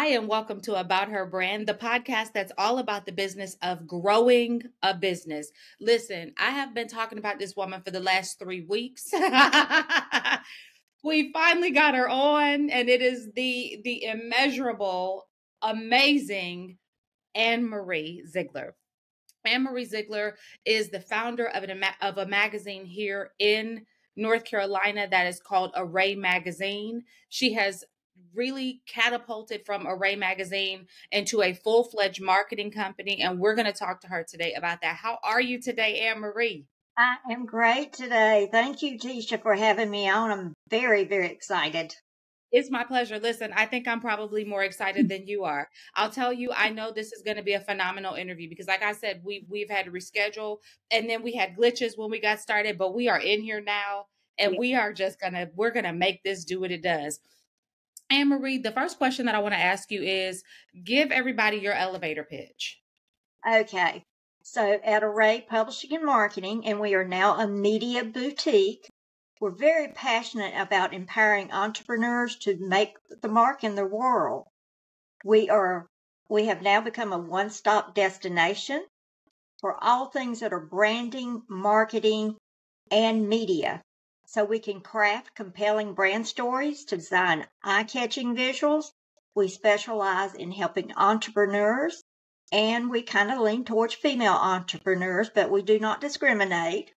and welcome to About Her Brand, the podcast that's all about the business of growing a business. Listen, I have been talking about this woman for the last 3 weeks. We finally got her on, and it is the immeasurable, amazing AnneMarie Ziegler. AnneMarie Ziegler is the founder of a magazine here in North Carolina that is called Array Magazine. She has really catapulted from Array Magazine into a full-fledged marketing company, and we're going to talk to her today about that. How are you today, AnneMarie? I am great today. Thank you, Tisha, for having me on. I'm very, very excited. It's my pleasure. Listen, I think I'm probably more excited than you are. I'll tell you, I know this is going to be a phenomenal interview because, like I said, we've had to reschedule, and then we had glitches when we got started, but we are in here now, and we are just we're gonna make this do what it does. AnneMarie, the first question that I want to ask you is, give everybody your elevator pitch. Okay. So at Array Publishing and Marketing, and we are now a media boutique, we're very passionate about empowering entrepreneurs to make the mark in the world. We have now become a one-stop destination for all things that are branding, marketing, and media. So we can craft compelling brand stories to design eye-catching visuals. We specialize in helping entrepreneurs, and we kind of lean towards female entrepreneurs, but we do not discriminate.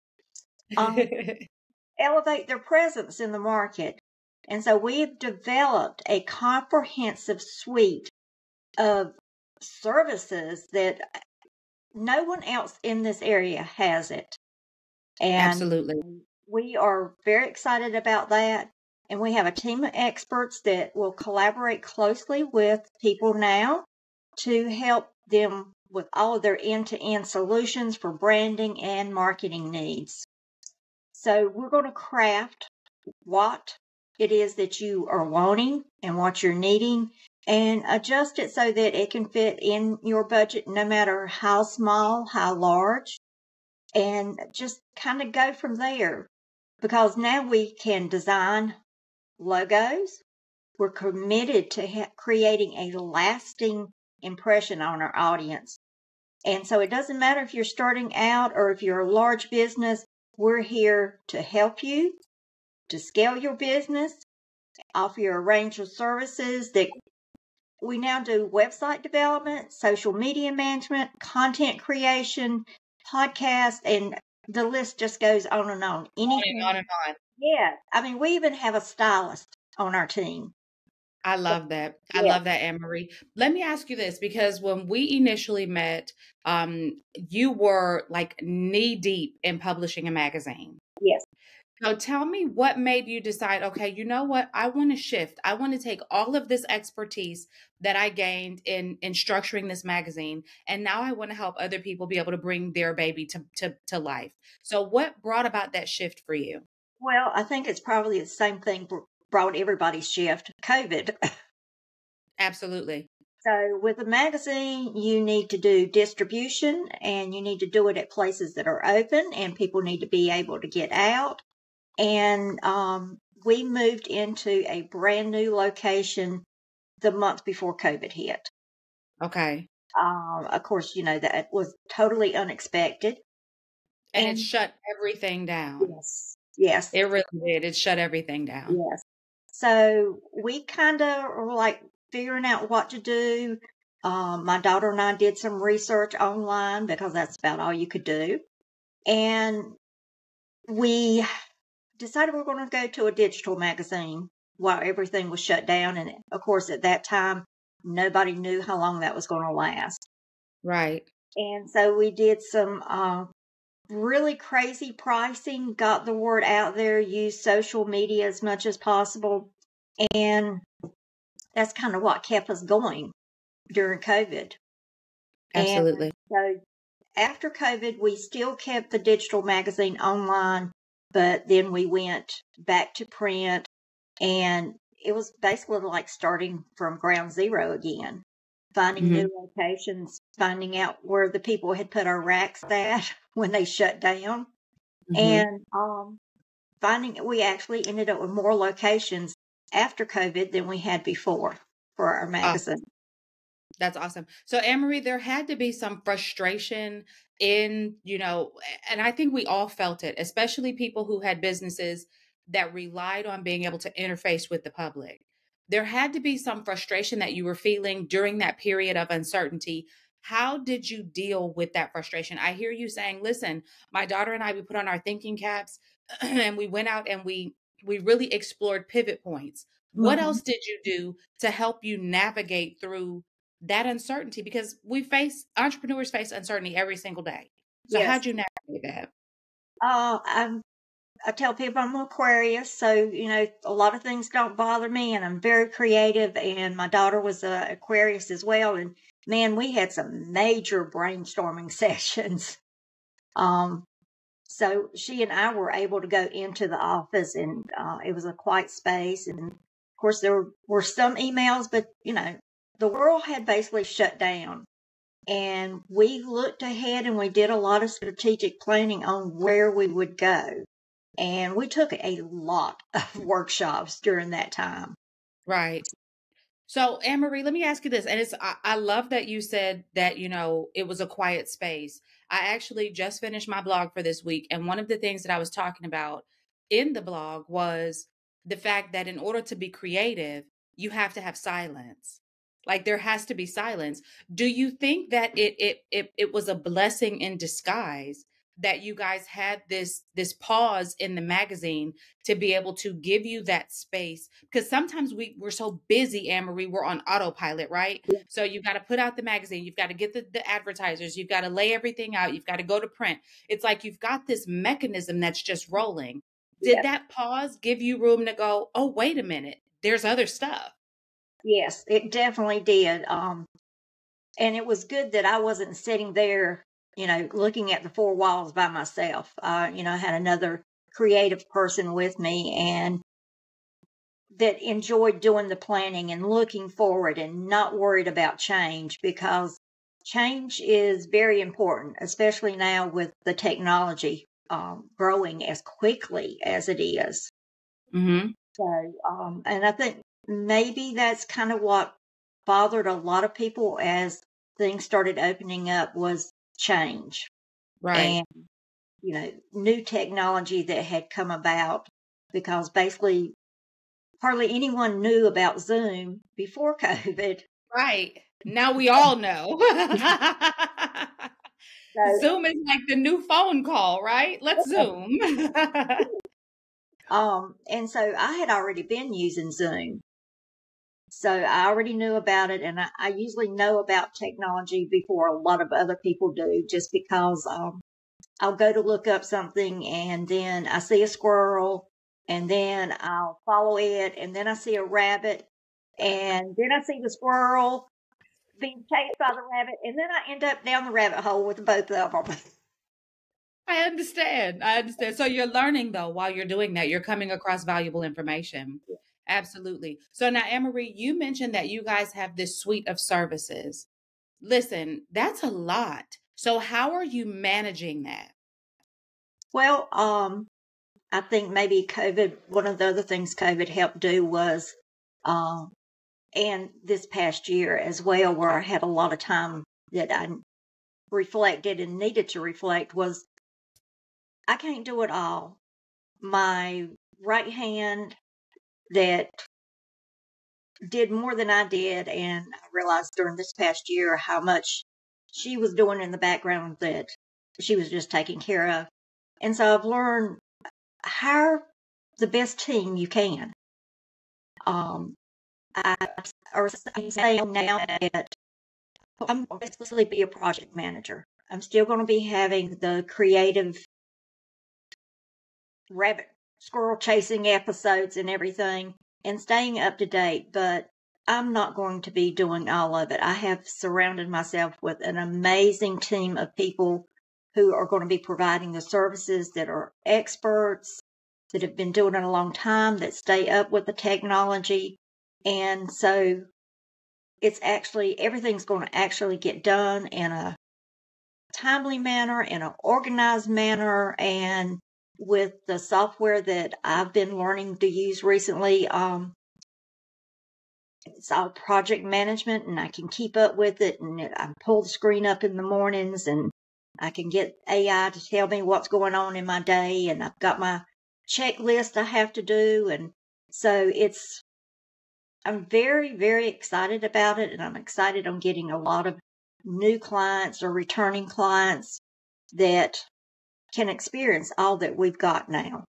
Elevate their presence in the market. And so we've developed a comprehensive suite of services that no one else in this area has it. And Absolutely. we are very excited about that. And we have a team of experts that will collaborate closely with people now to help them with all of their end-to-end solutions for branding and marketing needs. So we're going to craft what it is that you are wanting and what you're needing and adjust it so that it can fit in your budget no matter how small, how large, and just kind of go from there. Because now we can design logos. We're committed to creating a lasting impression on our audience. And so it doesn't matter if you're starting out or if you're a large business, we're here to help you to scale your business, offer you a range of services that we now do: website development, social media management, content creation, podcast, and the list just goes on and on. Anything. On and on. Yeah. I mean, we even have a stylist on our team. I love that. I love that, AnneMarie. Let me ask you this, because when we initially met, you were like knee deep in publishing a magazine. Yes. So tell me, what made you decide, okay, you know what? I want to shift. I want to take all of this expertise that I gained in structuring this magazine, and now I want to help other people be able to bring their baby to life. So what brought about that shift for you? Well, I think it's probably the same thing brought everybody's shift: COVID. Absolutely. So with a magazine, you need to do distribution, and you need to do it at places that are open, and people need to be able to get out. And we moved into a brand new location the month before COVID hit. Okay. Of course, that was totally unexpected. And it shut everything down. Yes. Yes. It really did. It shut everything down. Yes. So we kind of were like figuring out what to do. My daughter and I did some research online because that's about all you could do. And we decided we were going to go to a digital magazine while everything was shut down. And of course, at that time, nobody knew how long that was going to last. Right. And so we did some really crazy pricing, got the word out there, used social media as much as possible. And that's kind of what kept us going during COVID. Absolutely. And so after COVID, we still kept the digital magazine online, but then we went back to print, and it was basically like starting from ground zero again, finding new locations, finding out where the people had put our racks at when they shut down, and finding we actually ended up with more locations after COVID than we had before for our magazine. That's awesome. So, AnneMarie, there had to be some frustration in, and I think we all felt it, especially people who had businesses that relied on being able to interface with the public. There had to be some frustration that you were feeling during that period of uncertainty. How did you deal with that frustration? I hear you saying, listen, my daughter and I, we put on our thinking caps and we went out and we really explored pivot points. What Hmm. else did you do to help you navigate through that uncertainty? Because entrepreneurs face uncertainty every single day. So Yes. how'd you navigate that? I'm I tell people I'm an Aquarius, so a lot of things don't bother me, and I'm very creative. And my daughter was a Aquarius as well, and man, we had some major brainstorming sessions. Um, so she and I were able to go into the office, and it was a quiet space. And of course, there were some emails, but the world had basically shut down. And we looked ahead and we did a lot of strategic planning on where we would go. And we took a lot of workshops during that time. Right. So, AnneMarie, let me ask you this. And I love that you said that, it was a quiet space. I actually just finished my blog for this week. And one of the things that I was talking about in the blog was the fact that in order to be creative, you have to have silence. Like there has to be silence. Do you think that it was a blessing in disguise that you guys had this pause in the magazine to be able to give you that space? Because sometimes we're so busy, AnneMarie, we're on autopilot, right? So you've got to put out the magazine, you've got to get the advertisers, you've got to lay everything out, you've got to go to print. It's like you've got this mechanism that's just rolling. Did Yes, that pause give you room to go, oh, wait a minute, there's other stuff? yes, it definitely did. And it was good that I wasn't sitting there, looking at the four walls by myself. I had another creative person with me and that enjoyed doing the planning and looking forward and not worried about change, because change is very important, especially now with the technology growing as quickly as it is. Mm-hmm. So, and I think maybe that's kind of what bothered a lot of people as things started opening up was change Right. and, new technology that had come about, because basically hardly anyone knew about Zoom before COVID. Right. Now we all know. So, Zoom is like the new phone call, right? Let's Zoom. and so I had already been using Zoom. So I already knew about it, and I usually know about technology before a lot of other people do, just because I'll go to look up something and then I see a squirrel and then I'll follow it and then I see a rabbit and then I see the squirrel being chased by the rabbit and then I end up down the rabbit hole with both of them. I understand. I understand. So you're learning though while you're doing that. You're coming across valuable information. Absolutely. So now, AnneMarie, you mentioned that you guys have this suite of services. Listen, that's a lot. So how are you managing that? Well, I think maybe COVID, one of the other things COVID helped do was, um, and this past year as well, where I had a lot of time that I reflected and needed to reflect, was I can't do it all. My right hand that did more than I did, and I realized during this past year how much she was doing in the background that she was just taking care of. And so I've learned, hire the best team you can. Um, I I'm saying now that I'm going to basically be a project manager. I'm still going to be having the creative rabbit squirrel chasing episodes and everything and staying up to date, but I'm not going to be doing all of it. I have surrounded myself with an amazing team of people who are going to be providing the services, that are experts, that have been doing it a long time, that stay up with the technology. And so everything's going to actually get done in a timely manner, in an organized manner, and with the software that I've been learning to use recently, It's all project management, and I can keep up with it. And I pull the screen up in the mornings, and I can get AI to tell me what's going on in my day. And I've got my checklist I have to do. And so I'm very, very excited about it. And I'm excited on getting a lot of new clients or returning clients that can experience all that we've got now.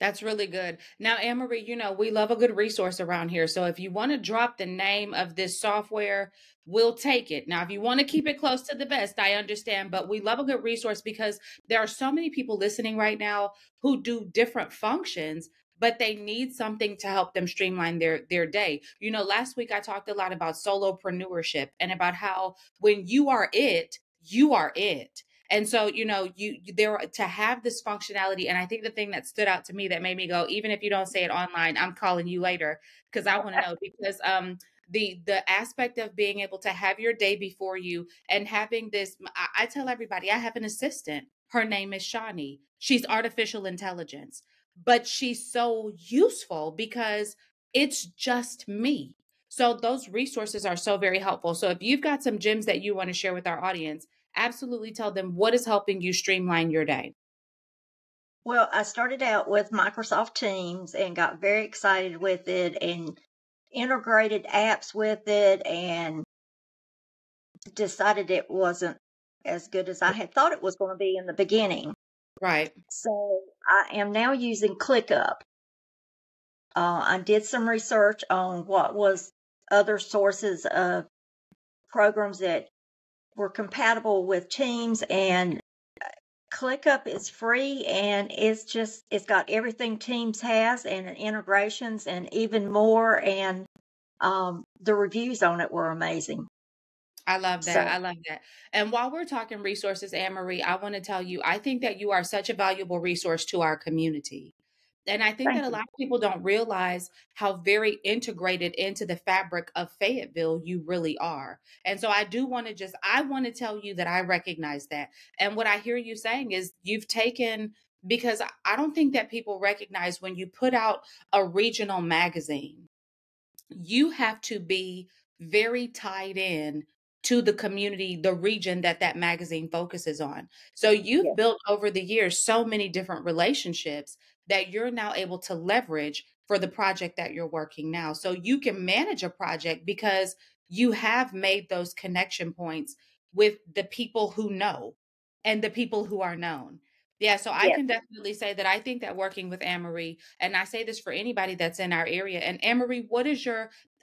That's really good. Now, AnneMarie, we love a good resource around here. So if you want to drop the name of this software, we'll take it. Now, if you want to keep it close to the vest, I understand, but we love a good resource because there are so many people listening right now who do different functions, but they need something to help them streamline their day. Last week I talked a lot about solopreneurship and about how when you are it, you are it. And so, you there to have this functionality. And I think the thing that stood out to me that made me go, even if you don't say it online, I'm calling you later because I want to know because the aspect of being able to have your day before you and having this, I tell everybody I have an assistant. Her name is Shawnee. She's artificial intelligence, but she's so useful because it's just me. So those resources are so very helpful. So if you've got some gems that you want to share with our audience, absolutely tell them what is helping you streamline your day. Well, I started out with Microsoft Teams and got very excited with it and integrated apps with it and decided it wasn't as good as I had thought it was going to be in the beginning. Right. So I am now using ClickUp. I did some research on what was other sources of programs that were compatible with Teams, and ClickUp is free, and it's got everything Teams has and integrations and even more, and the reviews on it were amazing. I love that. I So love that. And while we're talking resources, AnneMarie, I want to tell you, I think that you are such a valuable resource to our community. And I think that thank a you. lot of people don't realize how very integrated into the fabric of Fayetteville you really are. And so I want to tell you that I recognize that. And what I hear you saying is you've taken, because I don't think that people recognize when you put out a regional magazine, you have to be very tied in to the community, the region that magazine focuses on. So you've Yes, built over the years so many different relationships that you're now able to leverage for the project that you're working now. So you can manage a project because you have made those connection points with the people who know and the people who are known. Yeah, so I yes. can definitely say that I think that working with AnneMarie, and I say this for anybody that's in our area. And AnneMarie,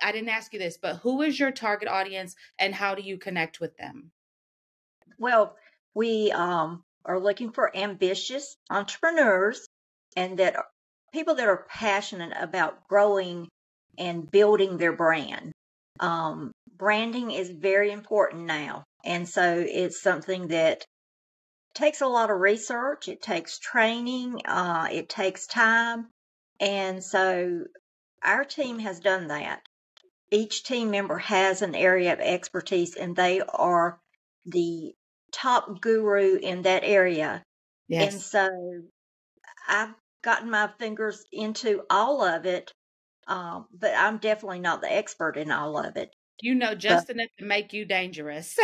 I didn't ask you this, but who is your target audience and how do you connect with them? Well, we are looking for ambitious entrepreneurs and people that are passionate about growing and building their brand. Branding is very important now. And so it's something that takes a lot of research, it takes training, it takes time. And so our team has done that. Each team member has an area of expertise, and they are the top guru in that area. And Yes. so I've gotten my fingers into all of it, but I'm definitely not the expert in all of it. You know But, just enough to make you dangerous.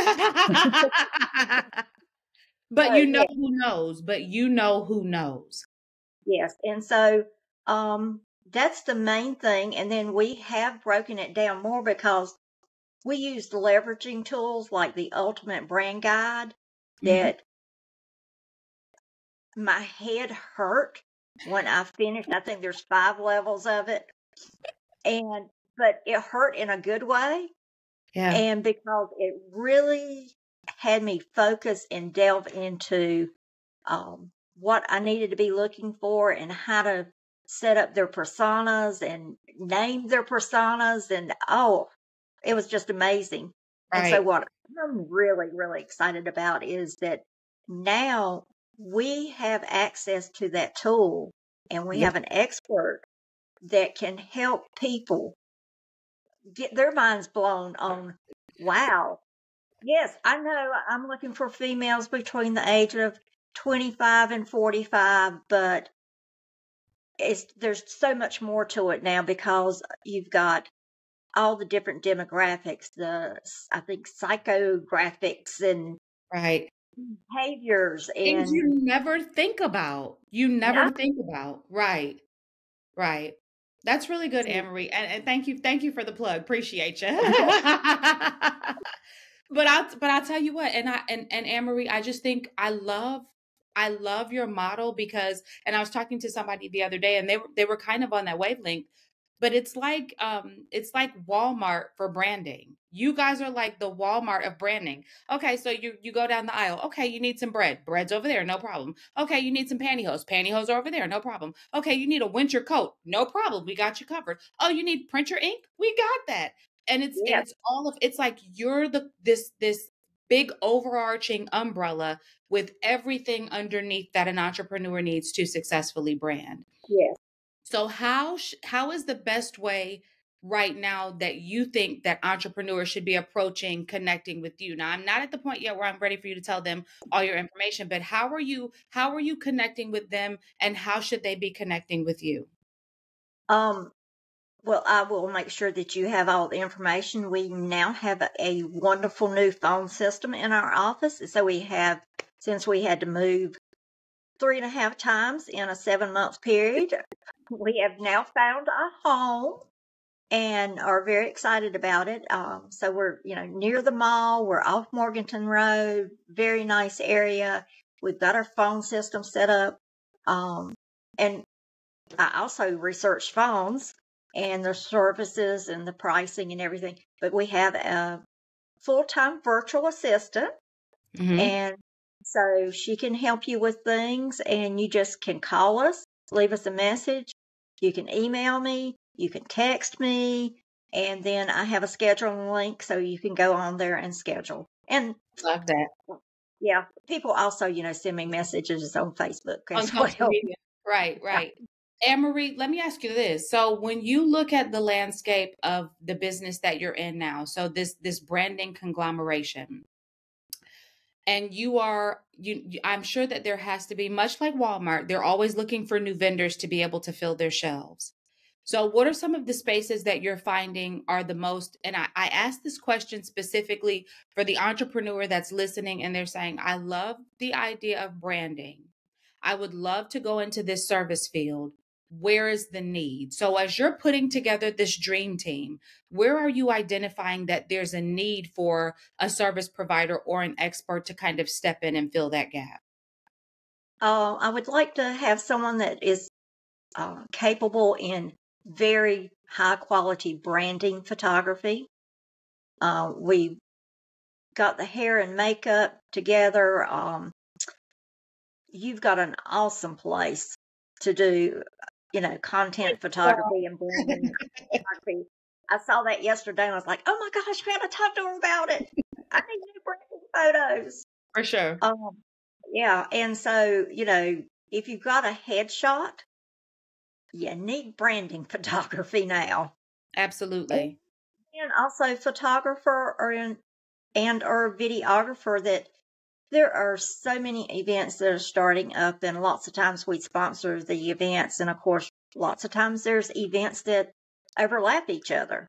But but you know yeah, who knows, but you know who knows. yes. And so that's the main thing. And then we have broken it down more because we used leveraging tools like the Ultimate Brand Guide Mhm. that my head hurt when I finished. I think there's 5 levels of it, but it hurt in a good way, Yeah. and because it really had me focus and delve into, what I needed to be looking for and how to set up their personas and name their personas, and, oh, it was just amazing. And so Right. what I'm really, really excited about is that now we have access to that tool, and we Yeah. have an expert that can help people get their minds blown on, wow, yes, I know I'm looking for females between the age of 25 and 45, but there's so much more to it now because you've got all the different demographics, I think psychographics and Right. behaviors Things and you never think about. You never yeah. think about. Right. Right. That's really good, So, AnneMarie. And thank you for the plug. Appreciate you. But I'll tell you what, and AnneMarie, I just think I love your model because, and I was talking to somebody the other day and they were kind of on that wavelength, but it's like Walmart for branding. You guys are like the Walmart of branding. Okay, so you go down the aisle. Okay, you need some bread. Bread's over there, no problem. Okay, you need some pantyhose. Pantyhose are over there, no problem. Okay, you need a winter coat. No problem. We got you covered. Oh, you need printer ink? We got that. And yes, it's all of it's like you're the this big overarching umbrella with everything underneath that an entrepreneur needs to successfully brand. yes. So how is the best way right now that you think that entrepreneurs should be approaching connecting with you? Now, I'm not at the point yet where I'm ready for you to tell them all your information, but how are you connecting with them and how should they be connecting with you? Um, well, I will make sure that you have all the information. We now have a wonderful new phone system in our office. So since we had to move 3.5 times in a 7-month period, we have now found a home and are very excited about it. So we're, near the mall. We're off Morganton Road, very nice area. We've got our phone system set up. And I also researched phones and the services and the pricing and everything. But we have a full-time virtual assistant, Hmm. and so she can help you with things, and you just can call us, leave us a message. You can email me, you can text me, and then I have a scheduling link so you can go on there and schedule. And Love that. yeah, people also, send me messages on Facebook On as social well. media. Right, right. Anne-Marie, let me ask you this. So when you look at the landscape of the business that you're in now, so this branding conglomeration, and I'm sure that there has to be, much like Walmart, they're always looking for new vendors to be able to fill their shelves. So what are some of the spaces that you're finding are the most, and I asked this question specifically for the entrepreneur that's listening and they're saying, I love the idea of branding. I would love to go into this service field. Where is the need? So as you're putting together this dream team, where are you identifying that there's a need for a service provider or an expert to kind of step in and fill that gap? I would like to have someone that is capable in very high quality branding photography. We got the hair and makeup together. You've got an awesome place to do, content photography and branding photography. I saw that yesterday and I was like, oh my gosh, we got to talk to her about it. I need new branding photos. For sure. Um, yeah. And so, if you've got a headshot, you need branding photography now. Absolutely. And also photographer or videographer that there are so many events that are starting up and lots of times we sponsor the events and of course lots of times there's events that overlap each other.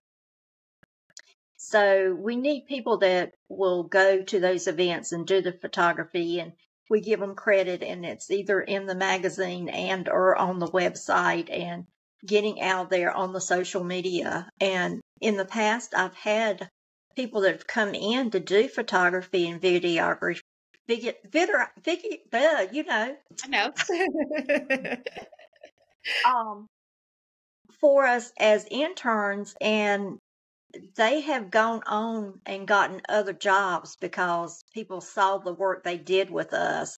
So we need people that will go to those events and do the photography and we give them credit and it's either in the magazine and or on the website and getting out there on the social media. And in the past, I've had people that have come in to do photography and videography, I know. um, for us as interns, and they have gone on and gotten other jobs because people saw the work they did with us.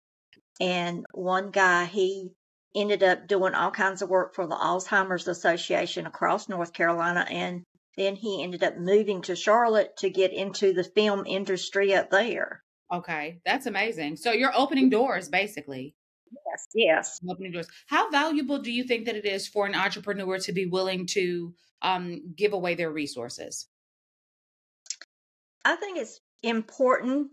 And one guy, he ended up doing all kinds of work for the Alzheimer's Association across North Carolina. And then he ended up moving to Charlotte to get into the film industry up there. Okay, that's amazing. So you're opening doors, basically. Yes, yes. Opening doors. How valuable do you think that it is for an entrepreneur to be willing to give away their resources? I think it's important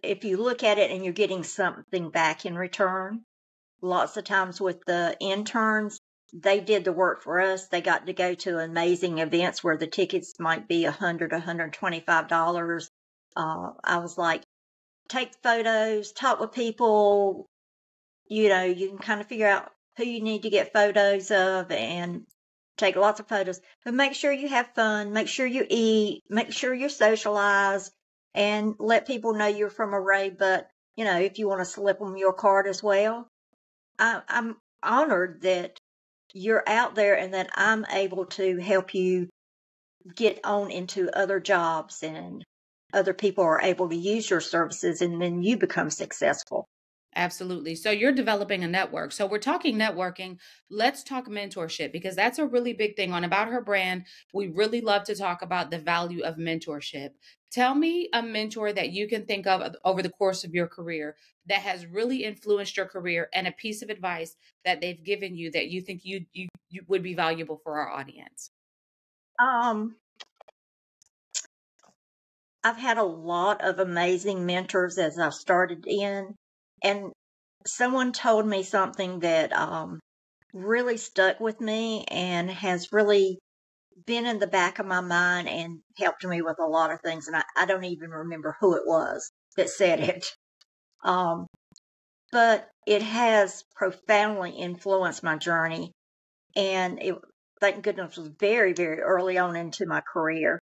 if you look at it and you're getting something back in return. Lots of times with the interns, they did the work for us. They got to go to amazing events where the tickets might be $100, $125. I was like, take photos, talk with people. You know, you can kind of figure out who you need to get photos of and take lots of photos. But make sure you have fun. Make sure you eat. Make sure you socialize and let people know you're from Array. But, you know, if you want to slip them your card as well, I'm honored that you're out there and that I'm able to help you get on into other jobs and other people are able to use your services and then you become successful. Absolutely. So you're developing a network. So we're talking networking. Let's talk mentorship because that's a really big thing on About Her Brand. We really love to talk about the value of mentorship. Tell me a mentor that you can think of over the course of your career that has really influenced your career and a piece of advice that they've given you that you think you would be valuable for our audience. Um, I've had a lot of amazing mentors as I started in, and someone told me something that really stuck with me and has really been in the back of my mind and helped me with a lot of things. And I don't even remember who it was that said it. Um, but it has profoundly influenced my journey. And it, thank goodness, was very, very early on into my career.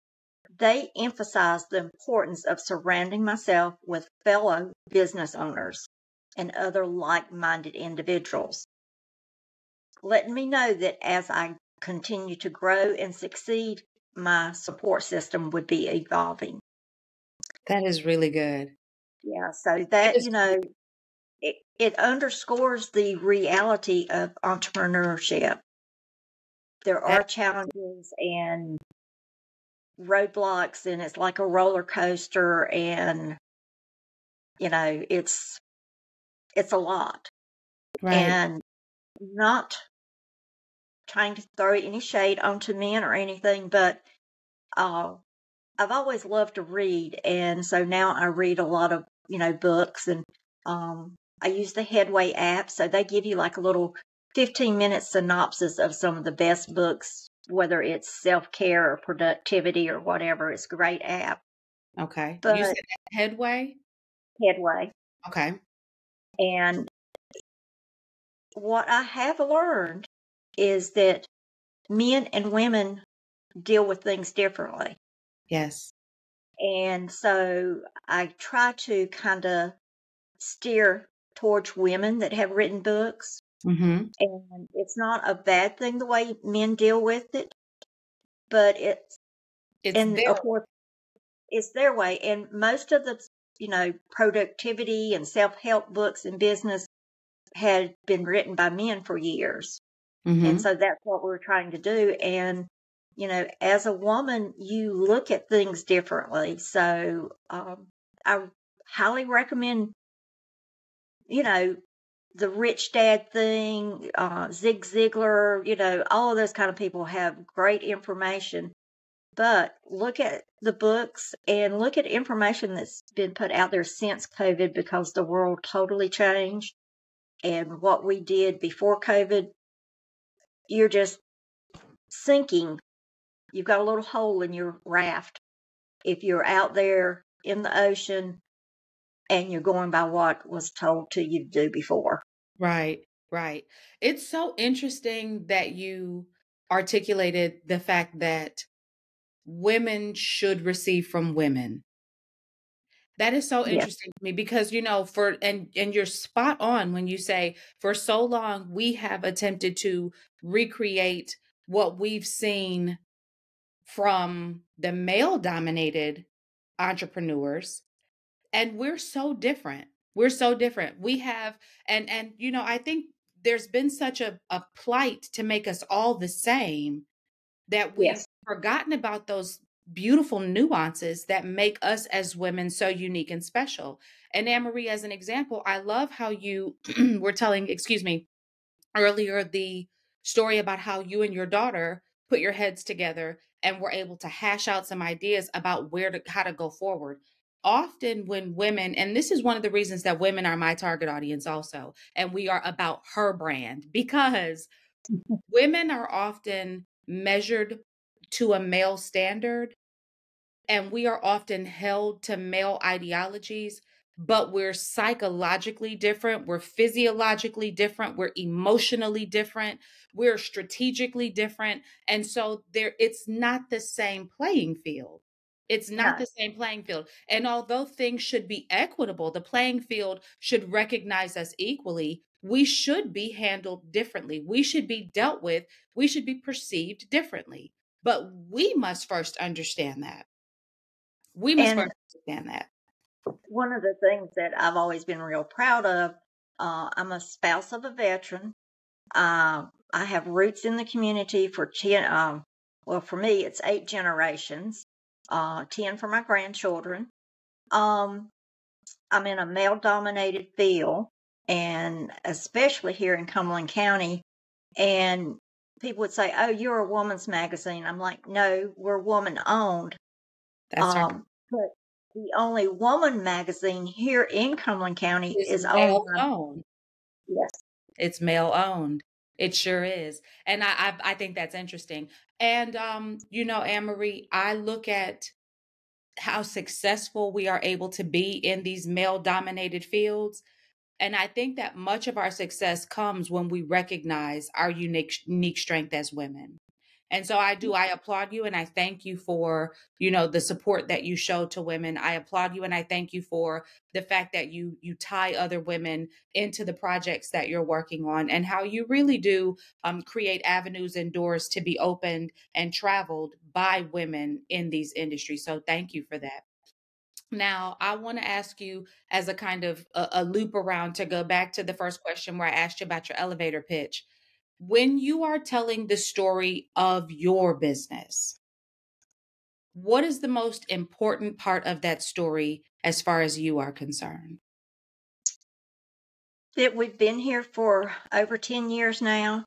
They emphasized the importance of surrounding myself with fellow business owners and other like-minded individuals, letting me know that as I continue to grow and succeed, my support system would be evolving. That is really good. Yeah, so It that, is. you know, it underscores the reality of entrepreneurship. There That are challenges and roadblocks, and it's like a roller coaster, and you know, it's a lot. right. And not trying to throw any shade onto men or anything, but uh, I've always loved to read, and so now I read a lot of, you know, books, and I use the Headway app, so they give you like a little 15-minute synopsis of some of the best books, whether it's self-care or productivity or whatever. It's a great app. Okay. You But said Headway. Headway, Okay. and what I have learned is that men and women deal with things differently. Yes. And so I try to kind of steer towards women that have written books. Mm-hmm. And it's not a bad thing the way men deal with it, but It's and there. of course, it's their way. And most of the, you know, productivity and self help books in business had been written by men for years. And Mm-hmm. so that's what we're trying to do. And, you know, as a woman, you look at things differently. So I highly recommend, you know, the rich dad thing, Ziegler, you know, all of those kind of people have great information. But look at the books and look at information that's been put out there since COVID because the world totally changed. And what we did before COVID, you're just sinking. You've got a little hole in your raft if you're out there in the ocean and you're going by what was told to you to do before. Right. Right. It's so interesting that you articulated the fact that women should receive from women. That is so Yes, interesting to me because you know for and you're spot on when you say for so long we have attempted to recreate what we've seen from the male dominated entrepreneurs and we're so different. We're so different. We have and you know I think there's been such a plight to make us all the same that we've yes. forgotten about those beautiful nuances that make us as women so unique and special. And AnneMarie, as an example, I love how you were telling, excuse me, earlier the story about how you and your daughter put your heads together and were able to hash out some ideas about how to go forward. Often when women, and this is one of the reasons that women are my target audience also, and we are about her brand because Women are often measured to a male standard, and we are often held to male ideologies, but we're psychologically different, we're physiologically different, we're emotionally different, we're strategically different. And so it's not the same playing field. It's not No. the same playing field. And although things should be equitable, the playing field should recognize us equally. We should be handled differently. We should be dealt with. We should be perceived differently. But we must first understand that. We must And first understand that. one of the things that I've always been real proud of, I'm a spouse of a veteran. I have roots in the community for 10, well, for me, it's 8 generations, 10 for my grandchildren. Um, I'm in a male dominated field, and especially here in Cumberland County. And people would say, "Oh, you're a woman's magazine." I'm like, "No, we're woman owned." That's right. But the only woman magazine here in Cumberland County It's is owned male by, owned. yes. It's male owned. It sure is. And I think that's interesting. And AnneMarie, I look at how successful we are able to be in these male dominated fields. And I think that much of our success comes when we recognize our unique strength as women. And so I applaud you and I thank you for, the support that you show to women. I applaud you and I thank you for the fact that you tie other women into the projects that you're working on and how you really do create avenues and doors to be opened and traveled by women in these industries. So thank you for that. Now, I want to ask you as a kind of a loop around to go back to the first question where I asked you about your elevator pitch. When you are telling the story of your business, what is the most important part of that story as far as you are concerned? That we've been here for over 10 years now.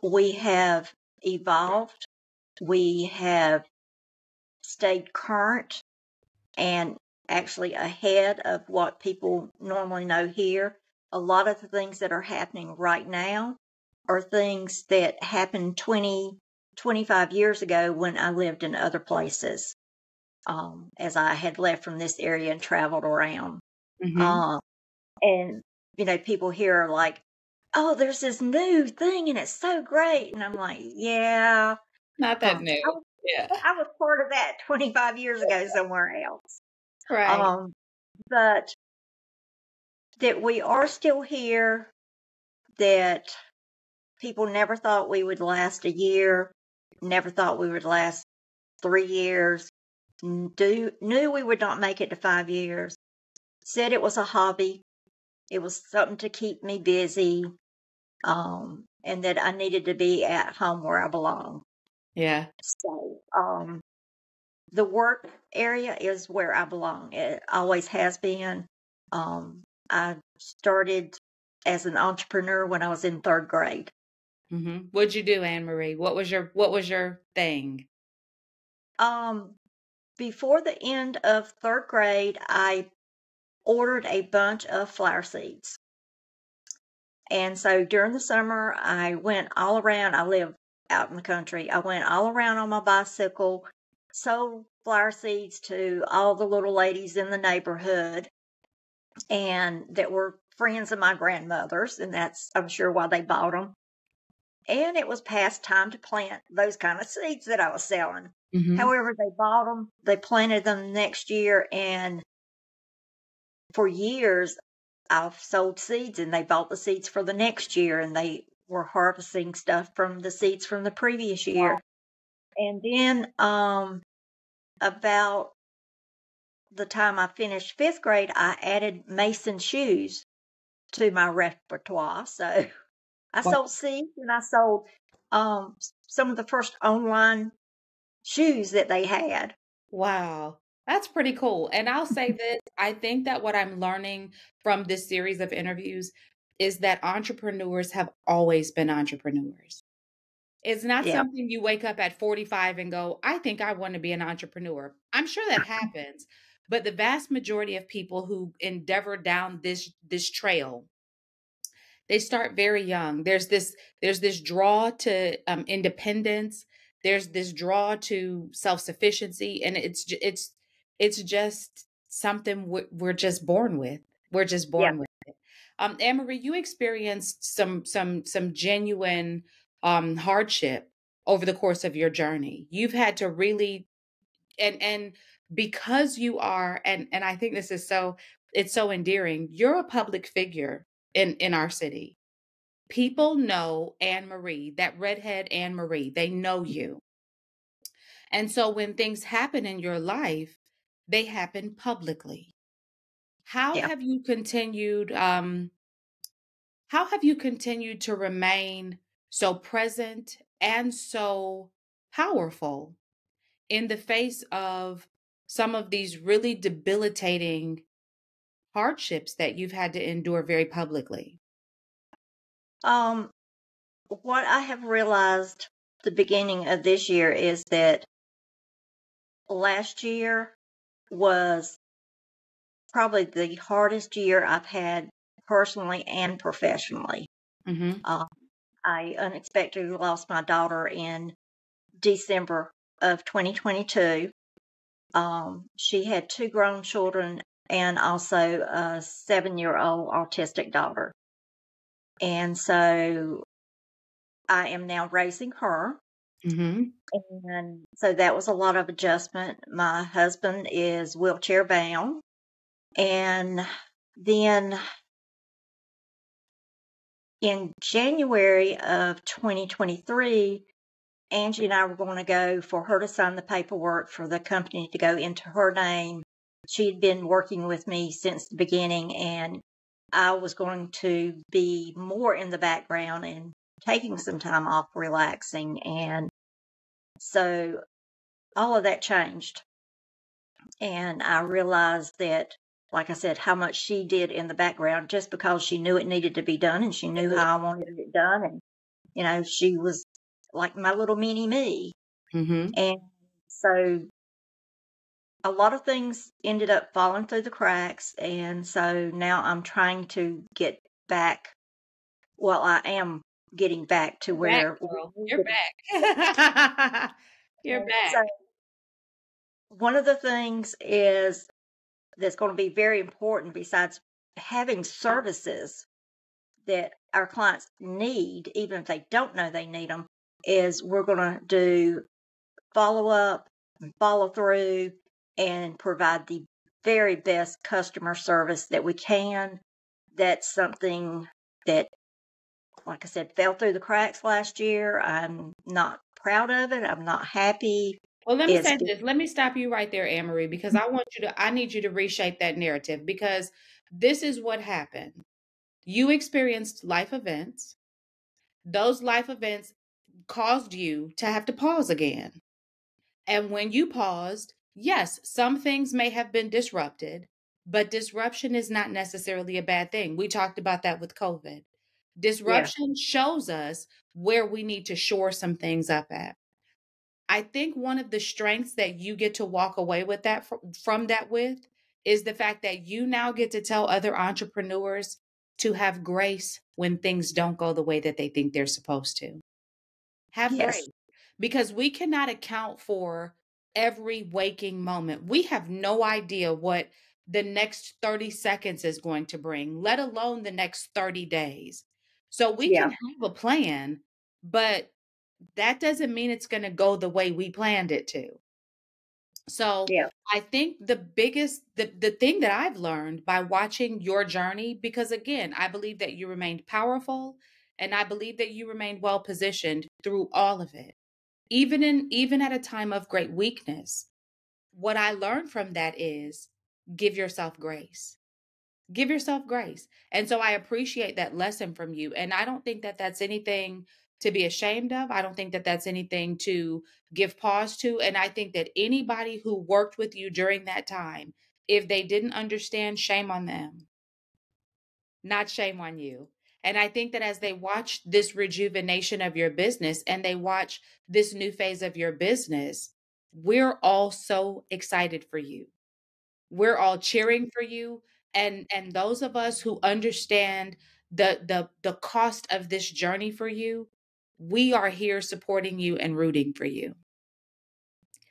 We have evolved. We have stayed current and actually ahead of what people normally know here. A lot of the things that are happening right now are things that happened 20, 25 years ago when I lived in other places, as I had left from this area and traveled around. Hmm. Uh, and, people here are like, "Oh, there's this new thing and it's so great." And I'm like, "Yeah, Not that new. I was, Yeah. I was part of that 25 years ago somewhere else." Right. Um, but that we are still here, that people never thought we would last a year, never thought we would last 3 years, knew we would not make it to 5 years, said it was a hobby, it was something to keep me busy, and that I needed to be at home where I belong. Yeah. So, the work area is where I belong. It always has been. I started as an entrepreneur when I was in third grade. What'd you do, AnneMarie? What was your thing? Um, Before the end of third grade, I ordered a bunch of flower seeds. And so during the summer, I went all around. I live out in the country. I went all around on my bicycle, sold flower seeds to all the little ladies in the neighborhood and that were friends of my grandmother's. And that's, I'm sure, why they bought them. And it was past time to plant those kind of seeds that I was selling. Hmm. However, they bought them, they planted them next year, and for years I've sold seeds and they bought the seeds for the next year and they were harvesting stuff from the seeds from the previous year. And then about the time I finished fifth grade, I added Mason shoes to my repertoire. So I Wow. sold seeds and I sold um, some of the first online shoes that they had. Wow. That's pretty cool. And I'll say this, I think that what I'm learning from this series of interviews is that entrepreneurs have always been entrepreneurs. It's not Yeah. something you wake up at 45 and go, I think I want to be an entrepreneur. I'm sure that happens, but the vast majority of people who endeavor down this trail, They start very young. There's this draw to independence. There's this draw to self-sufficiency, and it's just something we're just born with. We're just Yeah. born with it. AnneMarie, you experienced some genuine hardship over the course of your journey. You've had to really, and because you are, and I think this is so, it's so endearing. You're a public figure in our city. People know AnneMarie, that redhead AnneMarie. They know you. And so when things happen in your life, they happen publicly. How Yeah. have you continued how have you continued to remain so present and so powerful in the face of some of these really debilitating hardships that you've had to endure very publicly? Um, what I have realized the beginning of this year is that last year was probably the hardest year I've had personally and professionally. Mhm. Um, I unexpectedly lost my daughter in December of 2022. She had two grown children and also a 7-year-old autistic daughter. And so I am now raising her. Mhm. And so that was a lot of adjustment. My husband is wheelchair bound. And then in January of 2023, Angie and I were going to go for her to sign the paperwork for the company to go into her name. She had been working with me since the beginning, and I was going to be more in the background and taking some time off, relaxing. And so all of that changed. And I realized that, like I said, how much she did in the background just because she knew it needed to be done and she knew how I wanted it done. And, she was like my little mini me. Mhm. And so a lot of things ended up falling through the cracks. And so now I'm trying to get back. Well, I am getting back to You're back, where we girl. You're needed to back. You're be. back. So one of the things is that's going to be very important besides having services that our clients need, even if they don't know they need them, is we're going to do follow up and follow through and provide the very best customer service that we can. That's something that, like I said, fell through the cracks last year. I'm not proud of it. I'm not happy. Well, let me It's say this. Let me stop you right there, AnneMarie, because I need you to reshape that narrative because this is what happened. You experienced life events. Those life events caused you to have to pause again. And when you paused, yes, some things may have been disrupted, but disruption is not necessarily a bad thing. We talked about that with COVID. yeah, Disruption shows us where we need to shore some things up at. I think one of the strengths that you get to walk away with that from that with is the fact that you now get to tell other entrepreneurs to have grace when things don't go the way that they think they're supposed to. Have yes, grace because we cannot account for every waking moment. We have no idea what the next 30 seconds is going to bring, let alone the next 30 days. So we can yeah, have a plan, but that doesn't mean it's going to go the way we planned it to. So yeah, I think the thing that I've learned by watching your journey, because again, I believe that you remained powerful and I believe that you remained well positioned through all of it. Even at a time of great weakness, what I learned from that is give yourself grace. Give yourself grace. And so I appreciate that lesson from you. And I don't think that that's anything to be ashamed of. I don't think that that's anything to give pause to. And I think that anybody who worked with you during that time, if they didn't understand, shame on them, not shame on you. And I think that as they watch this rejuvenation of your business and they watch this new phase of your business, we're all so excited for you. We're all cheering for you. And those of us who understand the cost of this journey for you, we are here supporting you and rooting for you.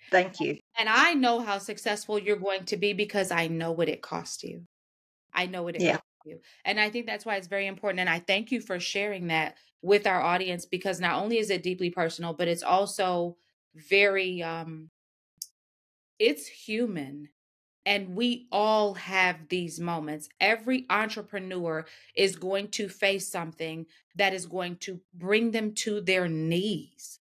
Thank you. And I know how successful you're going to be because I know what it cost you. I know what it Yeah. cost you. And I think that's why it's very important. And I thank you for sharing that with our audience, because not only is it deeply personal, but it's also very it's human. And we all have these moments. Every entrepreneur is going to face something that is going to bring them to their knees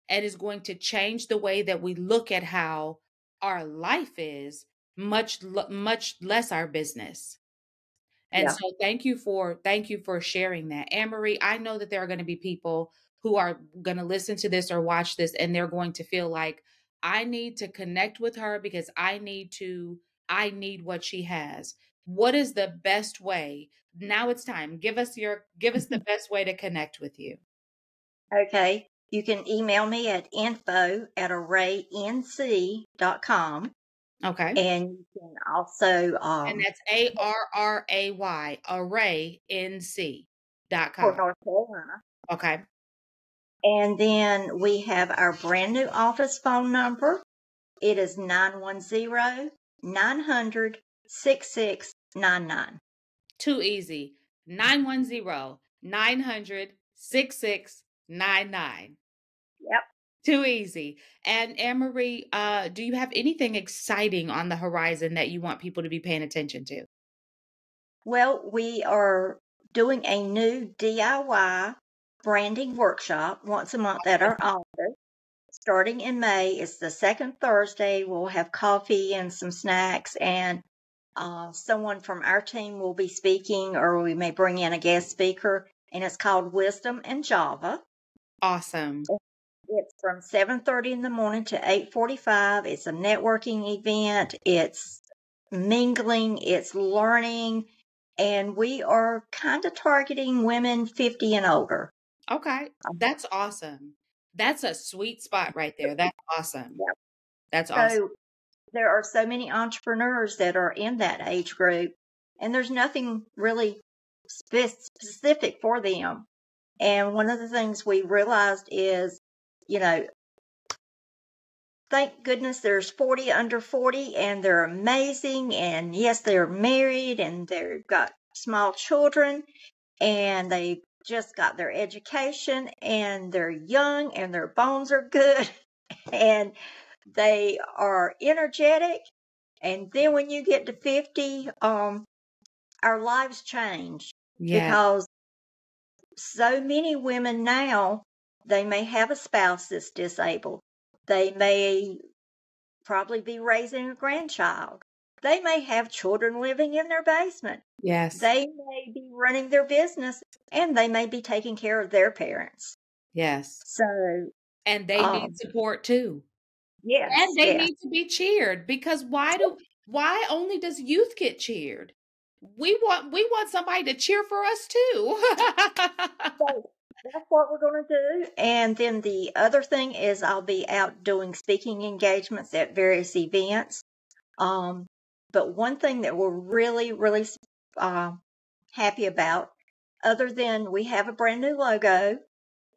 and is going to change the way that we look at how our life is, much less our business. And Yeah. so thank you for sharing that. AnneMarie, I know that there are going to be people who are going to listen to this or watch this, and they're going to feel like, I need to connect with her because I need what she has. What is the best way? Now it's time. Give us the best way to connect with you. Okay. You can email me at info@arraync.com. Okay. And you can also, And that's ARRAY, for ArrayNC.com. North Carolina. Okay. And then we have our brand new office phone number. It is 910-900-6699. Too easy. 910-900-6699. Yep. Too easy. And AnneMarie, do you have anything exciting on the horizon that you want people to be paying attention to? Well, we are doing a new DIY branding workshop once a month at our office. Starting in May, it's the second Thursday. We'll have coffee and some snacks, and someone from our team will be speaking, or we may bring in a guest speaker, and it's called Wisdom and Java. Awesome. It's from 7:30 in the morning to 8:45. It's a networking event. It's mingling. It's learning. And we are kind of targeting women 50 and older. Okay. That's awesome. That's a sweet spot right there. That's awesome. Yep. That's awesome. So there are so many entrepreneurs that are in that age group, and there's nothing really specific for them. And one of the things we realized is, you know, thank goodness there's 40 under 40, and they're amazing. And yes, they're married and they've got small children, and they just got their education, and they're young and their bones are good and they are energetic. And then when you get to 50, our lives change Yeah. because so many women now, they may have a spouse that's disabled. They may probably be raising a grandchild. They may have children living in their basement. Yes. They may be running their business, and they may be taking care of their parents. Yes. So, And they need support too. yes, And they yes. need to be cheered, because why only does youth get cheered? We want somebody to cheer for us too. So that's what we're going to do. And then the other thing is I'll be out doing speaking engagements at various events. But one thing that we're really, really happy about, other than we have a brand new logo,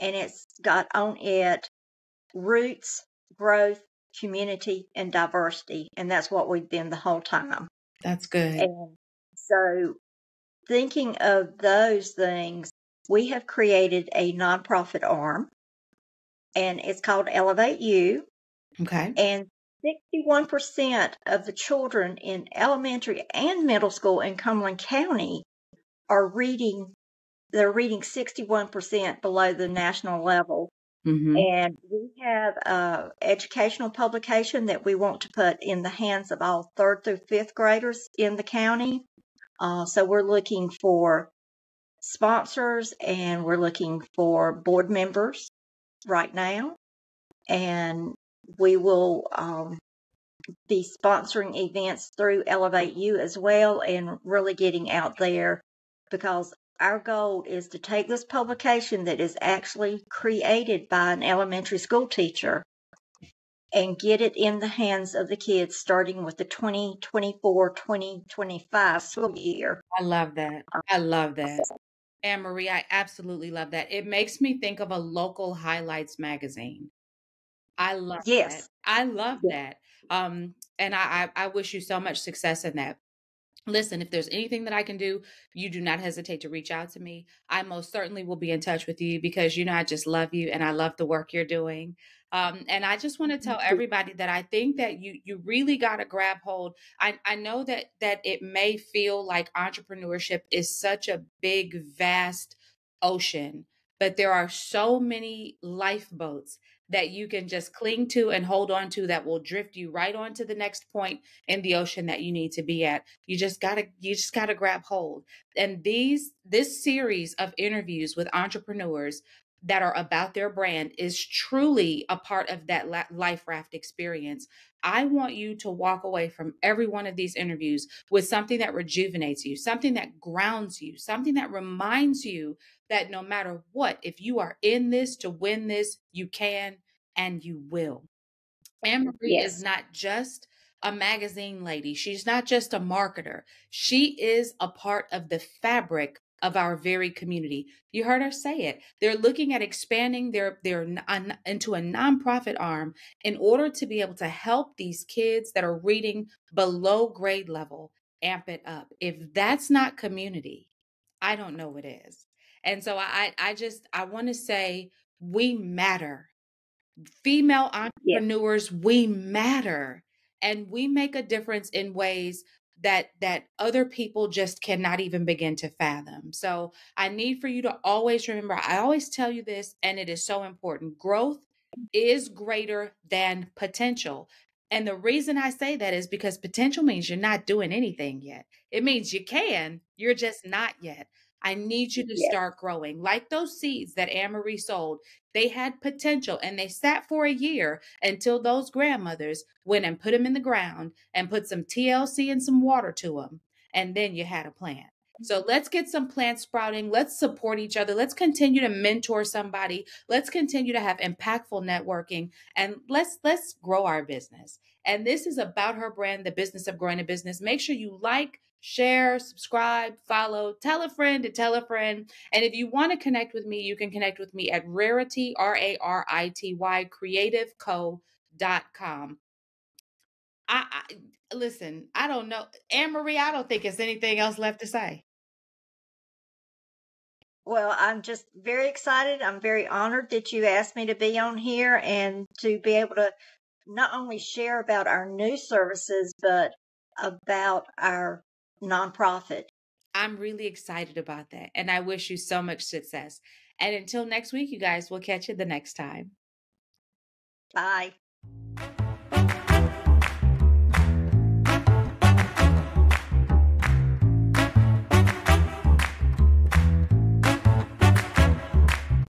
and it's got on it roots, growth, community, and diversity. And that's what we've been the whole time. That's good. And so thinking of those things, we have created a nonprofit arm, and it's called Elevate You. Okay. And 61% of the children in elementary and middle school in Cumberland County are reading. They're reading 61% below the national level. Mm-hmm. And we have an educational publication that we want to put in the hands of all 3rd through 5th graders in the county. So we're looking for sponsors, and we're looking for board members right now. And we will be sponsoring events through Elevate You as well, and really getting out there, because our goal is to take this publication that is actually created by an elementary school teacher and get it in the hands of the kids starting with the 2024-2025 school year. I love that. I love that. AnneMarie, I absolutely love that. It makes me think of a local highlights magazine. I love that. Yes. I love Yes. that. And I wish you so much success in that. Listen, if there's anything that I can do, you do not hesitate to reach out to me. I most certainly will be in touch with you because you know I just love you and I love the work you're doing. And I just want to tell everybody that I think that you really got to grab hold. I know that it may feel like entrepreneurship is such a big, vast ocean, but there are so many lifeboats that you can just cling to and hold on to that will drift you right on to the next point in the ocean that you need to be at. You just gotta grab hold. And this series of interviews with entrepreneurs that are about their brand is truly a part of that life raft experience. I want you to walk away from every one of these interviews with something that rejuvenates you, something that grounds you, something that reminds you that no matter what, if you are in this to win this, you can and you will. AnneMarie is Yes. not just a magazine lady. She's not just a marketer. She is a part of the fabric of our very community. You heard her say it. They're looking at expanding into a nonprofit arm in order to be able to help these kids that are reading below grade level amp it up. If that's not community, I don't know what is. And so I want to say we matter. Female Yes. entrepreneurs, we matter and we make a difference in ways that other people just cannot even begin to fathom. So I need for you to always remember, I always tell you this and it is so important. Growth is greater than potential. And the reason I say that is because potential means you're not doing anything yet. It means you can, you're just not yet. I need you to Yes. start growing. Like those seeds that AnneMarie sold, they had potential and they sat for a year until those grandmothers went and put them in the ground and put some TLC and some water to them. And then you had a plant. So let's get some plants sprouting. Let's support each other. Let's continue to mentor somebody. Let's continue to have impactful networking and let's grow our business. And this is about her brand, the business of growing a business. Make sure you like, share, subscribe, follow, tell a friend to tell a friend. And if you want to connect with me, you can connect with me at Rarity, Rarity, creativeco.com. Listen, I don't know. AnneMarie, I don't think there's anything else left to say. Well, I'm just very excited. I'm very honored that you asked me to be on here and to be able to not only share about our new services, but about our nonprofit. I'm really excited about that. And I wish you so much success. And until next week, you guys, we'll catch you the next time. Bye.